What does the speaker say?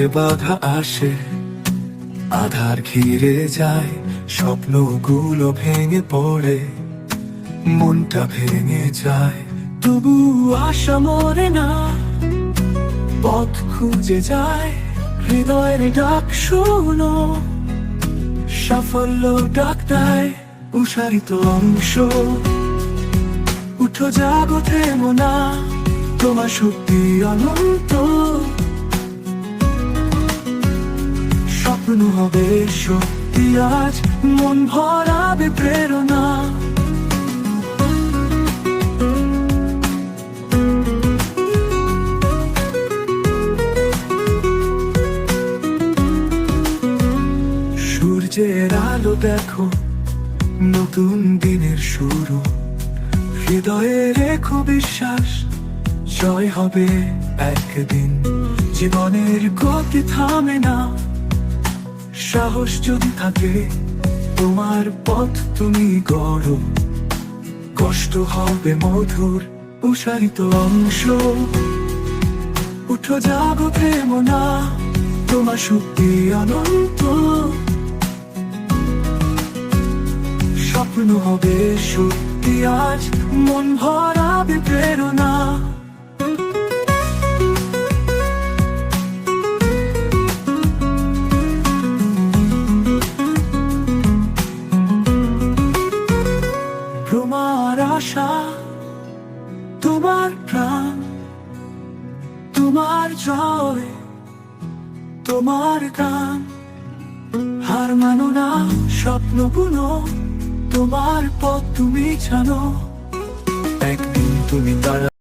পথে বাধা আসে, আধার ঘিরে যায়, স্বপ্নগুলো ভেঙে পড়ে, মনটা ভেঙে যায়। তবু আশা মরে না, পথ খুঁজে যায়, হৃদয়ের ডাক শোনো, সাফল্য ডাক দেয় উষারিত অংশ। উঠো জাগো থেমো না, তোমার শক্তি অনন্ত, স্বপ্ন হবে সত্যি আজ, মন ভরাবে প্রেরণা। সূর্যের আলো দেখো, নতুন দিনের শুরু, হৃদয়ে রেখো বিশ্বাস, জয় হবে একদিন। জীবনের গতি থামে না, সাহস যদি থাকে, তোমার পথ তুমি গড়ো, কষ্ট হবে মধুর উষারিত অংশ। উঠো জাগো থেমো না, তোমার শক্তি অনন্ত, স্বপ্ন হবে সত্যি আজ, মন ভরাবে প্রেরণা। তোমার আশা, তোমার প্রাণ, তোমার জয়, তোমার গান। হার মানো না, স্বপ্ন বুনো, তোমার পথ তুমি জানো, একদিন তুমি তারা।